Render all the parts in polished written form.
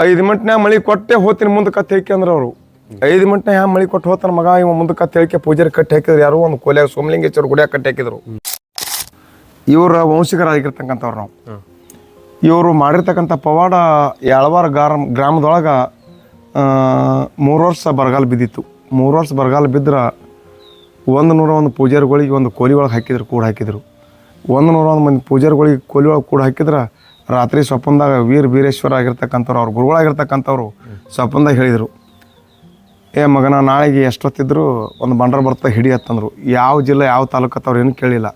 5 ಮಿನಿಟ್ನ್ಯಾಗ ಮಳೆ ಕೊಟ್ಟೆ ಹೋಗ್ತೀನಿ ಮುಂದಕ್ಕೆ ಹೇಳ್ಕೆ ಅಂದ್ರೆ ಅವರು 5 ಮಿನಿಟ್ನ್ಯಾಗ ಮಳೆ ಕೊಟ್ಟು ಹೋಗ್ತಾನ ಮಗ ಇವ ಮುಂದಕ್ಕೆ ಹೇಳ್ಕೆ ಪೂಜಾರಿ ಕಟ್ಟಿ ಹಾಕಿದ್ರು ಯಾರೋ ಒಂದು ಕೋಲ್ಯಾಗ ಸೋಮಲಿಂಗೇಶ್ವರ ಗುಡಿಯಾಗ ಕಟ್ಟಿ ಹಾಕಿದ್ರು. ಇವರ ವಂಶಿಕರಾಗಿರ್ತಕ್ಕಂಥವ್ರು ನಾವು. ಇವರು ಮಾಡಿರ್ತಕ್ಕಂಥ ಪವಾಡ ಯಾಳವಾರ ಗ್ರಾಮದೊಳಗೆ 3 ವರ್ಷ ಬರಗಾಲ ಬಿದ್ದಿತ್ತು. 3 ವರ್ಷ ಬರಗಾಲ ಬಿದ್ದರೆ 101 ಪೂಜಾರಿಗಳಿಗೆ ಒಂದು ಕೋಲಿ ಒಳಗೆ ಹಾಕಿದ್ರು, ಕೂಡ ಹಾಕಿದ್ರು. 101 ಮಂದಿ ಪೂಜಾರಿಗಳಿಗೆ ಕೋಲಿ ಒಳಗೆ ಕೂಡ ಹಾಕಿದ್ರೆ ರಾತ್ರಿ ಸ್ವಪ್ನದಾಗ ವೀರೇಶ್ವರ ಆಗಿರ್ತಕ್ಕಂಥವ್ರು ಅವ್ರ ಗುರುಗಳಾಗಿರ್ತಕ್ಕಂಥವ್ರು ಸ್ವಪ್ನದಾಗ ಹೇಳಿದರು, ಏ ಮಗನ ನಾಳೆಗೆ ಎಷ್ಟೊತ್ತಿದ್ರು ಒಂದು ಬಂಡ್ರ ಬರ್ತಾ ಹಿಡಿ ಹತ್ತಂದ್ರು. ಯಾವ ಜಿಲ್ಲೆ ಯಾವ ತಾಲೂಕತ್ತವ್ರು ಏನು ಕೇಳಿಲ್ಲ.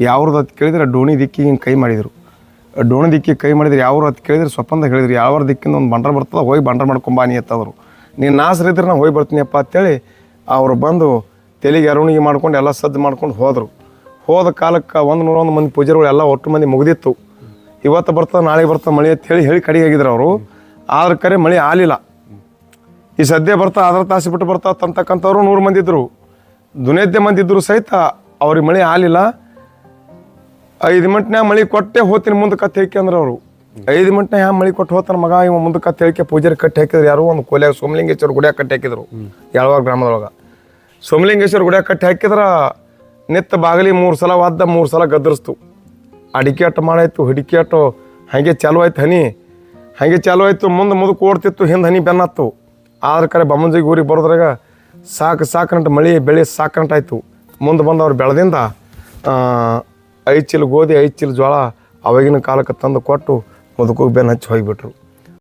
ಯಾವ್ರದ್ದು ಅದು ಕೇಳಿದ್ರೆ ಡೋಣಿ ದಿಕ್ಕಿಗೆ ಹಿಂಗೆ ಕೈ ಮಾಡಿದರು. ಡೋಣಿ ದಿಕ್ಕಿಗೆ ಕೈ ಮಾಡಿದ್ರು. ಯಾವ್ರು ಅದು ಕೇಳಿದ್ರೆ ಸ್ವಪ್ನದಾಗ ಹೇಳಿದ್ರು, ಯಾವ ದಿಕ್ಕಿಂದ ಒಂದು ಬಂಡ್ರ ಬರ್ತದೆ ಹೋಗಿ ಬಂಡ್ರ ಮಾಡ್ಕೊಂಬಾನಿ ಎತ್ತಂದರು. ನೀನು ನಾಸರಿದ್ರೆ ನಾನು ಹೋಗಿ ಬರ್ತೀನಿಯಪ್ಪ ಅಂತೇಳಿ ಅವರು ಬಂದು ತೆಲಿಗೆ ಅರುಣಿಗೆ ಮಾಡ್ಕೊಂಡು ಎಲ್ಲ ಸದ್ದು ಮಾಡ್ಕೊಂಡು ಹೋದರು. ಹೋದ ಕಾಲಕ್ಕೆ 101 ಮಂದಿ ಪೂಜಾರಿಗಳು ಎಲ್ಲ ಒಟ್ಟು ಮಂದಿ ಮುಗಿದಿತ್ತು. ಇವತ್ತು ಬರ್ತದೆ ನಾಳೆಗೆ ಬರ್ತದೆ ಮಳೆ ಅಂತ ಹೇಳಿ ಕಡೆಗೆ ಆಗಿದ್ರು ಅವರು. ಆದ್ರೆ ಕರೆ ಮಳೆ ಆಲಿಲ್ಲ. ಈ ಸದ್ಯ ಬರ್ತಾ ಅದ್ರ ತಾಸಿ ಬಿಟ್ಟು ಬರ್ತಾ ತಂತಕ್ಕಂಥವ್ರು 100 ಮಂದಿ ಇದ್ದರು. ದುನಿಯದ್ದೇ ಮಂದಿ ಇದ್ದರು ಸಹಿತ ಅವ್ರಿಗೆ ಮಳೆ ಆಲಿಲ್ಲ. 5 ಮಿನಿಟ್ನ್ಯಾಗ ಮಳೆ ಕೊಟ್ಟೆ ಹೋಗ್ತೀನಿ ಮುಂದಕ್ಕೆ ಹೇಳ್ಕೆ ಅಂದ್ರೆ ಅವರು 5 ಮಿನಿಟ್ನ್ಯಾಗ ಮಳೆ ಕೊಟ್ಟು ಹೋಗ್ತಾನ ಮಗ ಇವ ಮುಂದಕ್ಕೆ ಹೇಳ್ಕೆ ಪೂಜಾರಿ ಕಟ್ಟಿ ಹಾಕಿದ್ರು ಯಾರೋ ಒಂದು ಕೋಲ್ಯಾಗ ಸೋಮಲಿಂಗೇಶ್ವರ ಗುಡಿಯಾಗ ಕಟ್ಟಿ ಹಾಕಿದ್ರು. ಯಾಳವಾರ ಗ್ರಾಮದೊಳಗೆ ಸೋಮಲಿಂಗೇಶ್ವರ ಗುಡಿಯಾಗ ಕಟ್ಟಿ ಹಾಕಿದ್ರೆ ನಿತ್ತ ಬಾಗಿಲಿ 3 ಸಲ ವಾದ್ದ 3 ಸಲ ಗದ್ದರಿಸ್ತು. ಅಡಿಕೆ ಅಟ್ಟು ಮಾಡಾಯ್ತು, ಹಿಡಿಕೆ ಅಟ್ಟು ಹಾಗೆ ಚಾಲು ಆಯ್ತು. ಹನಿ ಹಾಗೆ ಚಾಲು ಆಯಿತು. ಮುಂದಕ್ಕೆ ಓಡ್ತಿತ್ತು, ಹಿಂದೆ ಹನಿ ಬೆನ್ನತ್ತು. ಆದ್ರೆ ಕರೆ ಬಮ್ಮಂಜಿಗೆ ಊರಿಗೆ ಬರೋದ್ರಾಗ ಸಾಕಂಟ ಮಳೆ ಬೆಳೆ ಸಾಕಂಟಾಯ್ತು. ಮುಂದೆ ಬಂದು ಅವ್ರು ಬೆಳೆದಿಂದ 5 ಚೀಲ ಗೋಧಿ 5 ಚೀಲ ಜೋಳ ಅವಾಗಿನ ಕಾಲಕ್ಕೆ ತಂದು ಕೊಟ್ಟು ಮುದುಕೋಗಿ ಬೆನ್ನು ಹಚ್ಚಿ ಹೋಗಿಬಿಟ್ರು.